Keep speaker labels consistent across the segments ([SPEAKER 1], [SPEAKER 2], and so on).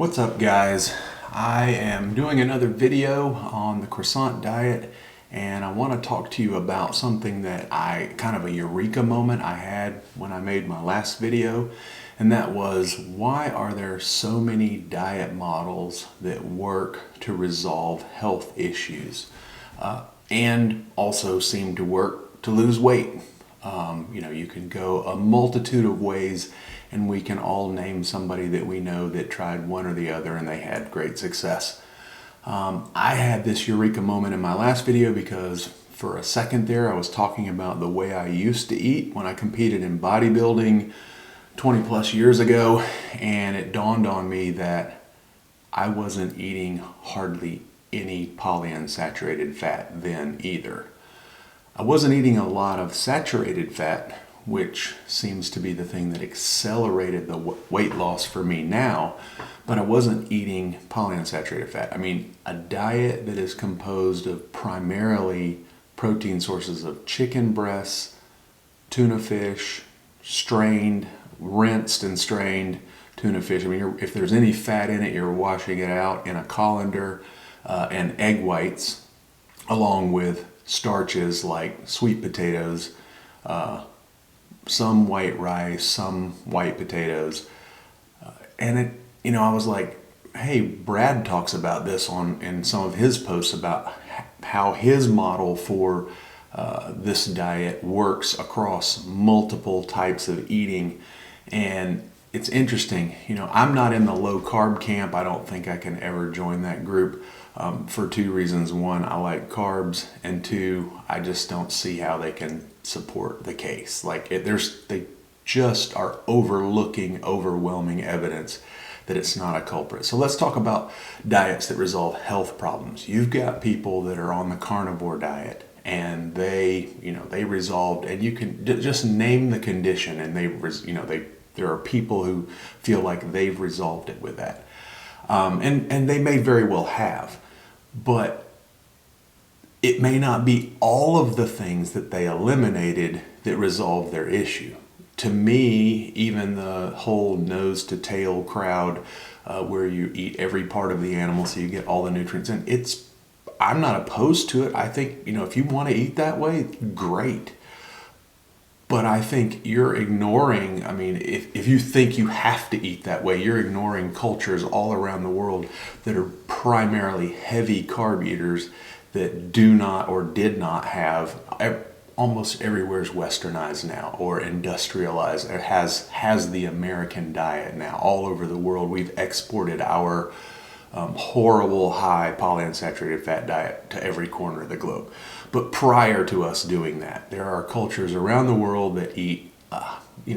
[SPEAKER 1] What's up, guys? I am doing another video on the Croissant diet, and I want to talk to you about something that kind of a eureka moment I had when I made my last video, and that was, why are there so many diet models that work to resolve health issues and also seem to work to lose weight? You can go a multitude of ways, and we can all name somebody that we know that tried one or the other and they had great success. I had this eureka moment in my last video because for a second there I was talking about the way I used to eat when I competed in bodybuilding 20 plus years ago, and it dawned on me that I wasn't eating hardly any polyunsaturated fat then either. I wasn't eating a lot of saturated fat, which seems to be the thing that accelerated the weight loss for me now, but I wasn't eating polyunsaturated fat. I mean, a diet that is composed of primarily protein sources of chicken breasts, tuna fish, rinsed and strained tuna fish. I mean, if there's any fat in it, you're washing it out in a colander, and egg whites, along with starches like sweet potatoes, some white rice, some white potatoes, and I was like, hey, Brad talks about this in some of his posts about how his model for this diet works across multiple types of eating. And it's interesting, I'm not in the low carb camp. I don't think I can ever join that group for two reasons. One, I like carbs, and two, I just don't see how they can support the case. They just are overlooking overwhelming evidence that it's not a culprit. So let's talk about diets that resolve health problems. You've got people that are on the carnivore diet, and they resolved, and you can just name the condition, and there are people who feel like they've resolved it with that. And they may very well have, but it may not be all of the things that they eliminated that resolved their issue. To me, even the whole nose to tail crowd, where you eat every part of the animal so you get all the nutrients in, I'm not opposed to it. I think, if you want to eat that way, great. But I think you're ignoring, if you think you have to eat that way, you're ignoring cultures all around the world that are primarily heavy carb eaters that do not or did not have, almost everywhere is westernized now or industrialized, or has the American diet now. All over the world, we've exported our horrible high polyunsaturated fat diet to every corner of the globe. But prior to us doing that, there are cultures around the world that eat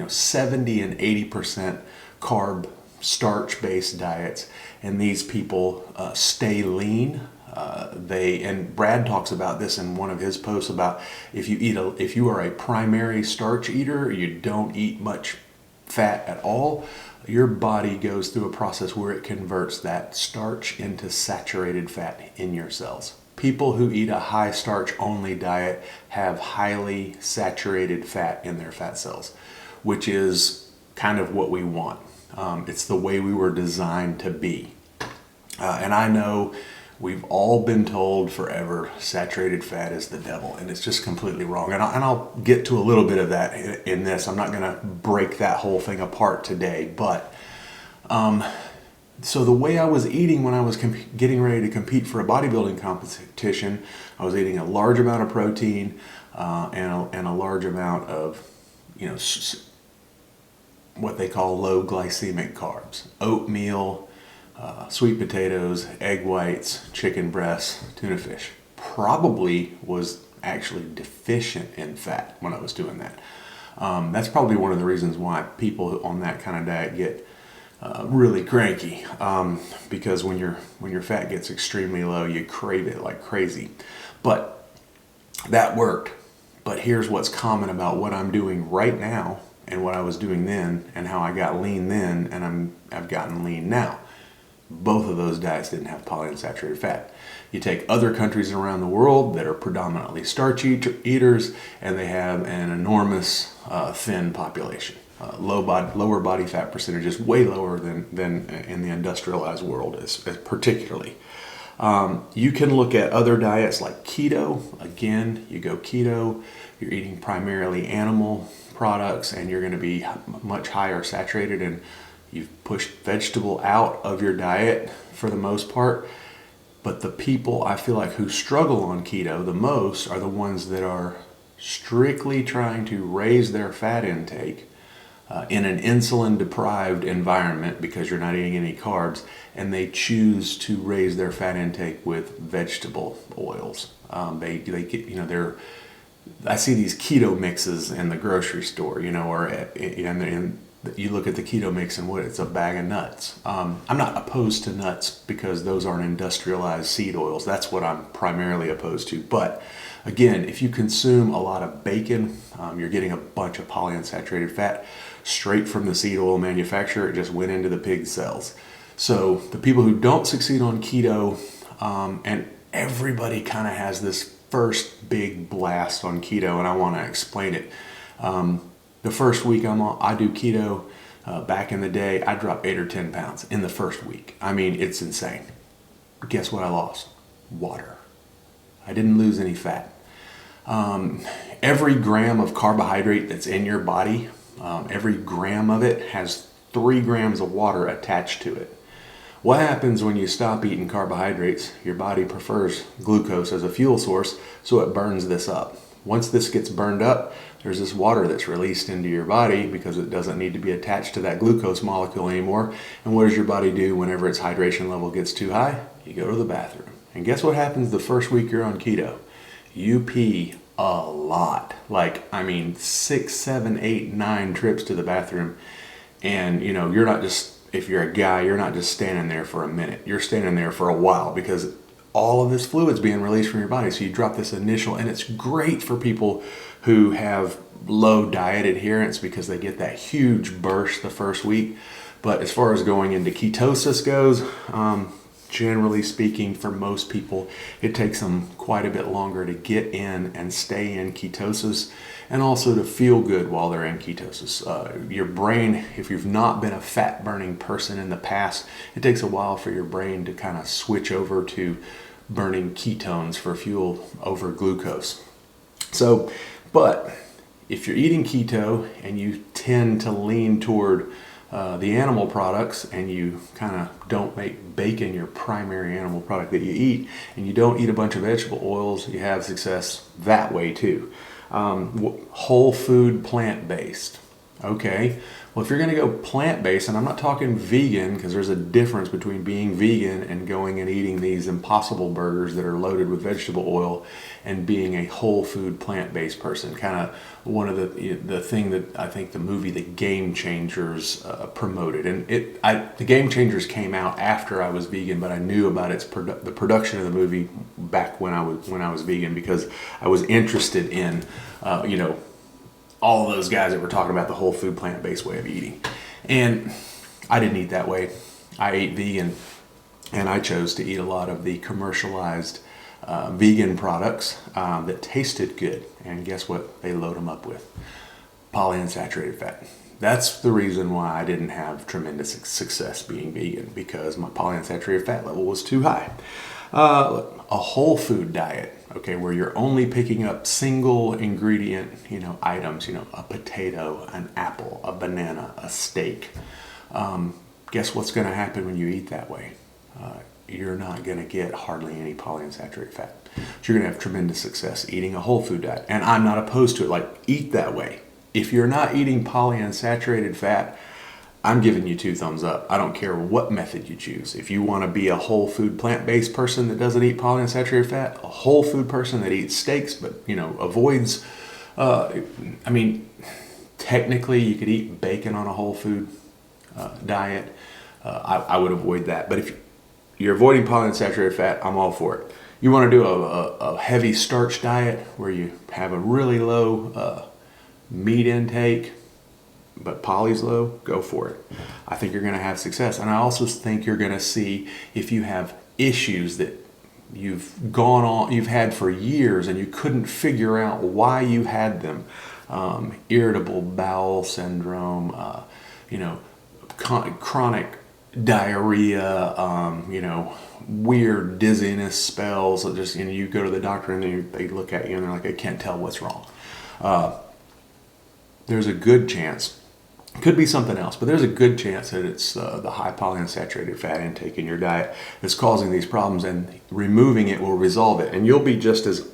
[SPEAKER 1] 70 and 80% carb starch-based diets, and these people stay lean. And Brad talks about this in one of his posts about if you are a primary starch eater, you don't eat much fat at all, your body goes through a process where it converts that starch into saturated fat in your cells. People who eat a high starch only diet have highly saturated fat in their fat cells, which is kind of what we want. It's the way we were designed to be. And I know we've all been told forever saturated fat is the devil, and it's just completely wrong. And I'll get to a little bit of that in this. I'm not going to break that whole thing apart today, but so the way I was eating when I was getting ready to compete for a bodybuilding competition, I was eating a large amount of protein and a large amount of what they call low glycemic carbs: oatmeal, sweet potatoes, egg whites, chicken breasts, tuna fish. Probably was actually deficient in fat when I was doing that. That's probably one of the reasons why people on that kind of diet get really cranky, because when your fat gets extremely low, you crave it like crazy. But that worked. But here's what's common about what I'm doing right now and what I was doing then, and how I got lean then and I've gotten lean now. Both of those diets didn't have polyunsaturated fat. You take other countries around the world that are predominantly starch eaters, and they have an enormous thin population. lower body fat percentages, way lower than in the industrialized world, particularly. You can look at other diets like keto. Again, you go keto, you're eating primarily animal products, and you're going to be much higher saturated, and you've pushed vegetable out of your diet for the most part. But the people I feel like who struggle on keto the most are the ones that are strictly trying to raise their fat intake in an insulin deprived environment because you're not eating any carbs, and they choose to raise their fat intake with vegetable oils. They get, I see these keto mixes in the grocery store, and you look at the keto mix and it's a bag of nuts. I'm not opposed to nuts because those aren't industrialized seed oils. That's what I'm primarily opposed to. But again, if you consume a lot of bacon, you're getting a bunch of polyunsaturated fat straight from the seed oil manufacturer. It just went into the pig cells. So the people who don't succeed on keto, and everybody kind of has this first big blast on keto, and I want to explain it. The first week I do keto, back in the day, I dropped 8 or 10 pounds in the first week. I mean, it's insane. Guess what I lost? Water. I didn't lose any fat. Every gram of carbohydrate that's in your body, every gram of it has 3 grams of water attached to it. What happens when you stop eating carbohydrates? Your body prefers glucose as a fuel source, so it burns this up. Once this gets burned up, there's this water that's released into your body because it doesn't need to be attached to that glucose molecule anymore. And what does your body do whenever its hydration level gets too high? You go to the bathroom. And guess what happens the first week you're on keto? You pee a lot. 6, 7, 8, 9 trips to the bathroom. And you're not just, if you're a guy, you're not just standing there for a minute. You're standing there for a while because all of this fluid's being released from your body. So you drop this initial, and it's great for people who have low diet adherence because they get that huge burst the first week. But as far as going into ketosis goes, generally speaking, for most people, it takes them quite a bit longer to get in and stay in ketosis, and also to feel good while they're in ketosis. Your brain, if you've not been a fat burning person in the past, it takes a while for your brain to kind of switch over to burning ketones for fuel over glucose. So, but if you're eating keto and you tend to lean toward the animal products, and you kind of don't make bacon your primary animal product that you eat, and you don't eat a bunch of vegetable oils, you have success that way too. Whole food, plant-based. Okay, well, if you're going to go plant-based, and I'm not talking vegan, because there's a difference between being vegan and going and eating these Impossible burgers that are loaded with vegetable oil, and being a whole food plant-based person. Kind of one of the thing that I think the movie The Game Changers promoted, and the Game Changers came out after I was vegan, but I knew about the production of the movie back when I was vegan, because I was interested in all of those guys that were talking about the whole food plant-based way of eating. And I didn't eat that way. I ate vegan, and I chose to eat a lot of the commercialized vegan products that tasted good. And guess what they load them up with? Polyunsaturated fat. That's the reason why I didn't have tremendous success being vegan, because my polyunsaturated fat level was too high. A whole food diet, okay, where you're only picking up single ingredient, items, a potato, an apple, a banana, a steak. Guess what's going to happen when you eat that way? You're not going to get hardly any polyunsaturated fat. So you're going to have tremendous success eating a whole food diet. And I'm not opposed to it. Eat that way. If you're not eating polyunsaturated fat, I'm giving you 2 thumbs up. I don't care what method you choose. If you want to be a whole food plant-based person that doesn't eat polyunsaturated fat, a whole food person that eats steaks but avoids, technically you could eat bacon on a whole food diet. I would avoid that. But if you're avoiding polyunsaturated fat, I'm all for it. You want to do a heavy starch diet where you have a really low meat intake, but poly's low, go for it. I think you're going to have success. And I also think you're going to see if you have issues that you've had for years and you couldn't figure out why you had them. irritable bowel syndrome, chronic diarrhea, weird dizziness spells. Just, you go to the doctor and they look at you and they're like, I can't tell what's wrong. There's a good chance, could be something else, but there's a good chance that it's the high polyunsaturated fat intake in your diet that's causing these problems, and removing it will resolve it. And you'll be just as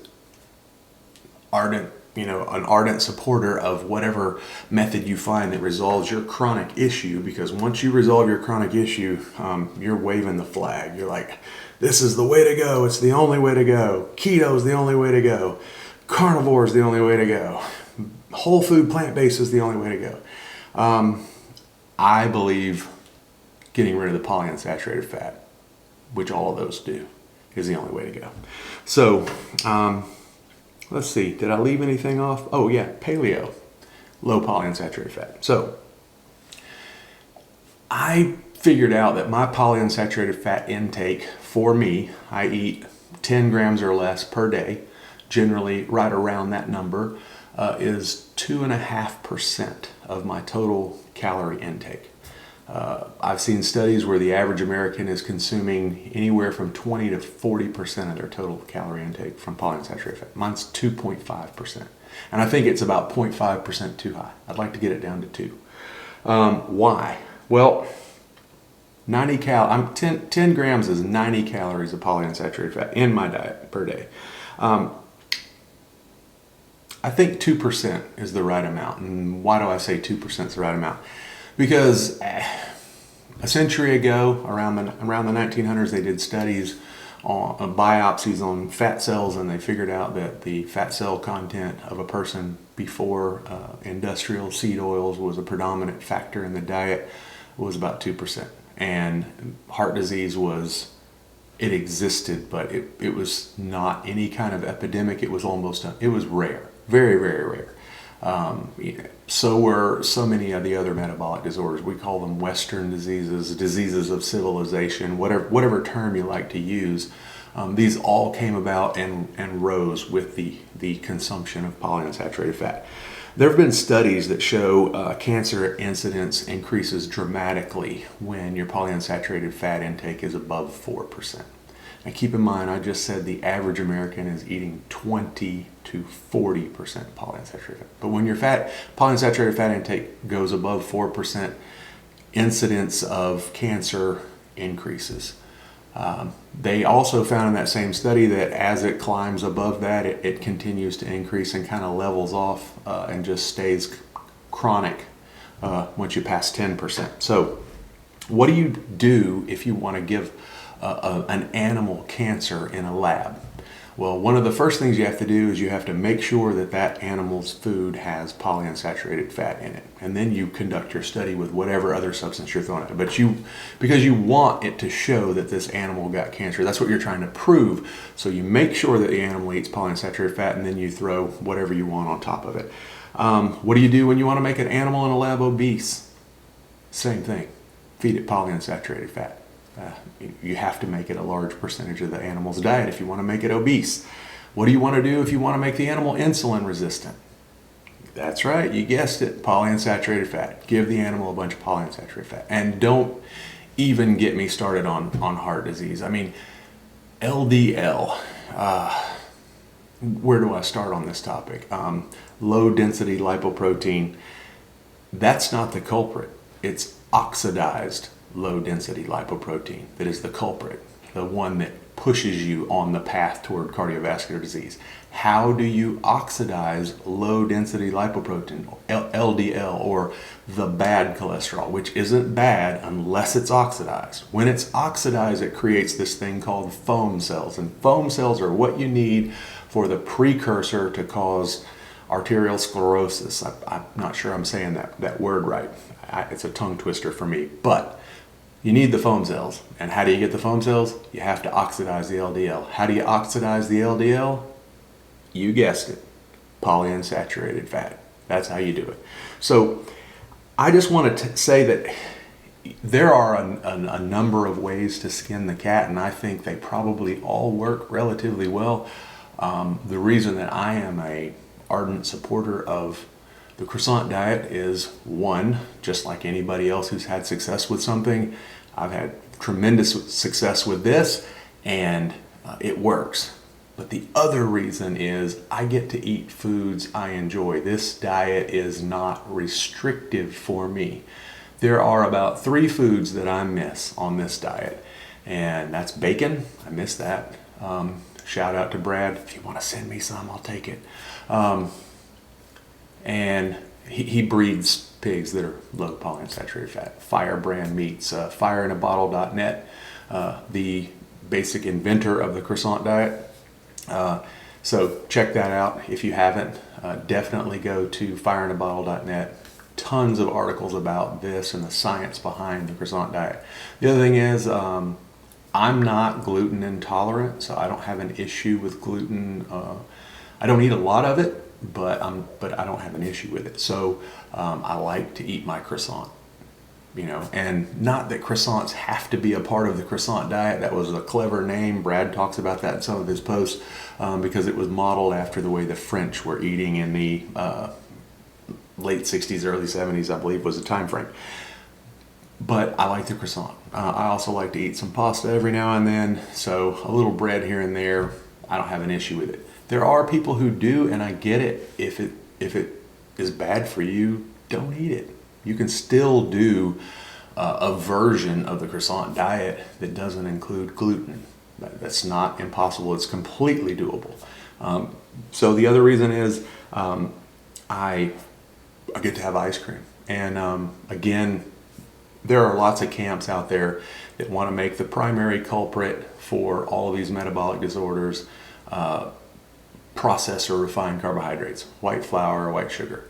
[SPEAKER 1] ardent, an ardent supporter of whatever method you find that resolves your chronic issue, because once you resolve your chronic issue, you're waving the flag. You're like, this is the way to go. It's the only way to go. Keto is the only way to go. Carnivore is the only way to go. Whole food, plant-based is the only way to go. I believe getting rid of the polyunsaturated fat, which all of those do, is the only way to go. So, let's see, did I leave anything off? Oh yeah, paleo, low polyunsaturated fat. So, I figured out that my polyunsaturated fat intake, for me, I eat 10 grams or less per day, generally right around that number, is 2.5% of my total calorie intake. I've seen studies where the average American is consuming anywhere from 20 to 40% of their total calorie intake from polyunsaturated fat. Mine's 2.5%. And I think it's about 0.5% too high. I'd like to get it down to 2. Why? Well, 10 grams is 90 calories of polyunsaturated fat in my diet per day. I think 2% is the right amount. And why do I say 2% is the right amount? Because a century ago, around the 1900s, they did studies on biopsies on fat cells, and they figured out that the fat cell content of a person before industrial seed oils was a predominant factor in the diet was about 2%. And heart disease it existed, but it was not any kind of epidemic. It was rare. Very, very rare. So were so many of the other metabolic disorders. We call them Western diseases of civilization, whatever term you like to use. These all came about and rose with the consumption of polyunsaturated fat. There have been studies that show cancer incidence increases dramatically when your polyunsaturated fat intake is above 4%. Now keep in mind, I just said the average American is eating 20 to 40% polyunsaturated fat. But when your polyunsaturated fat intake goes above 4%, incidence of cancer increases. They also found in that same study that as it climbs above that, it continues to increase and kind of levels off and just stays chronic once you pass 10%. So what do you do if you want to give an animal cancer in a lab? Well, one of the first things you have to do is you have to make sure that animal's food has polyunsaturated fat in it. And then you conduct your study with whatever other substance you're throwing at it. But because you want it to show that this animal got cancer, that's what you're trying to prove. So you make sure that the animal eats polyunsaturated fat, and then you throw whatever you want on top of it. What do you do when you want to make an animal in a lab obese? Same thing. Feed it polyunsaturated fat. You have to make it a large percentage of the animal's diet if you want to make it obese. What do you want to do if you want to make the animal insulin resistant? That's right, you guessed it, polyunsaturated fat. Give the animal a bunch of polyunsaturated fat. And don't even get me started on heart disease. I mean, LDL, where do I start on this topic? Low density lipoprotein, that's not the culprit. It's oxidized low density lipoprotein that is the culprit, the one that pushes you on the path toward cardiovascular disease. How do you oxidize low density lipoprotein, LDL, or the bad cholesterol, which isn't bad unless it's oxidized? When it's oxidized, it creates this thing called foam cells, and foam cells are what you need for the precursor to cause arterial sclerosis. I'm not sure I'm saying that word right. It's a tongue twister for me, but you need the foam cells. And how do you get the foam cells? You have to oxidize the LDL. How do you oxidize the LDL? You guessed it, polyunsaturated fat. That's how you do it. So I just want to say that there are a number of ways to skin the cat, and I think they probably all work relatively well. The reason that I am a ardent supporter of The Croissant diet is one, just like anybody else who's had success with something. I've had tremendous success with this, and it works. But the other reason is I get to eat foods I enjoy. This diet is not restrictive for me. There are about 3 foods that I miss on this diet, and that's bacon. I miss that. Shout out to Brad. If you want to send me some, I'll take it. And he breeds pigs that are low polyunsaturated fat. Fire brand meats. Fireinabottle.net, the basic inventor of the Croissant diet. So check that out if you haven't. Definitely go to fireinabottle.net. Tons of articles about this and the science behind the Croissant diet. The other thing is I'm not gluten intolerant, so I don't have an issue with gluten. I don't eat a lot of it, but I don't have an issue with it. So I like to eat my croissant, you know, and not that croissants have to be a part of the Croissant diet. That was a clever name. Brad talks about that in some of his posts because it was modeled after the way the French were eating in the late 60s, early 70s, I believe was the time frame. But I like the croissant. I also like to eat some pasta every now and then, so a little bread here and there, I don't have an issue with it. There are people who do, and I get it. If it is bad for you, don't eat it. You can still do a version of the Croissant diet that doesn't include gluten. That's not impossible. It's completely doable. So the other reason is I get to have ice cream. And again, there are lots of camps out there that want to make the primary culprit for all of these metabolic disorders processed or refined carbohydrates, white flour, white sugar.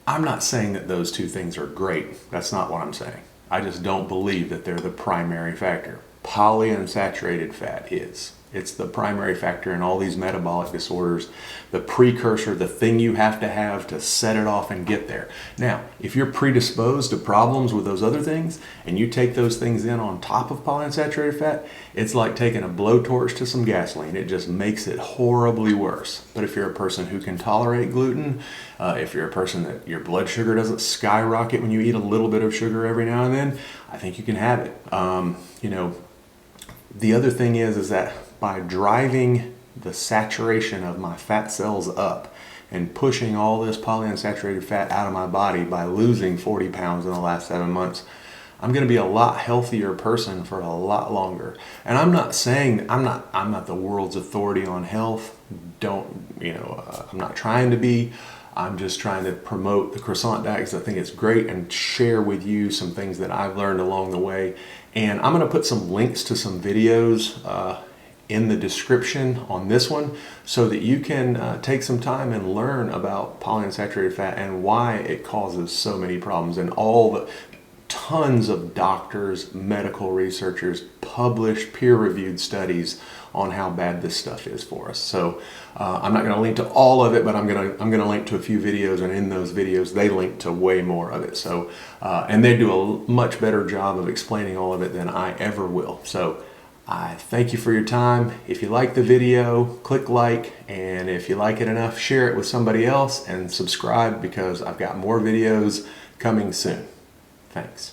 [SPEAKER 1] I'm not saying that those two things are great. That's not what I'm saying. I just don't believe that they're the primary factor. Polyunsaturated fat is. It's the primary factor in all these metabolic disorders, the precursor, the thing you have to set it off and get there. Now, if you're predisposed to problems with those other things and you take those things in on top of polyunsaturated fat, it's like taking a blowtorch to some gasoline. It just makes it horribly worse. But if you're a person who can tolerate gluten, if you're a person that your blood sugar doesn't skyrocket when you eat a little bit of sugar every now and then, I think you can have it. You know, the other thing is that by driving the saturation of my fat cells up and pushing all this polyunsaturated fat out of my body by losing 40 pounds in the last 7 months, I'm going to be a lot healthier person for a lot longer. And I'm not saying I'm not the world's authority on health. I'm not trying to be. I'm just trying to promote the Croissant diet because I think it's great and share with you some things that I've learned along the way. And I'm going to put some links to some videos in the description on this one so that you can take some time and learn about polyunsaturated fat and why it causes so many problems, and all the tons of doctors, medical researchers, published peer-reviewed studies on how bad this stuff is for us. So I'm not going to link to all of it, but I'm going to link to a few videos, and in those videos they link to way more of it. So and they do a much better job of explaining all of it than I ever will. So I thank you for your time. If you like the video, click like, and if you like it enough, share it with somebody else and subscribe because I've got more videos coming soon. Thanks.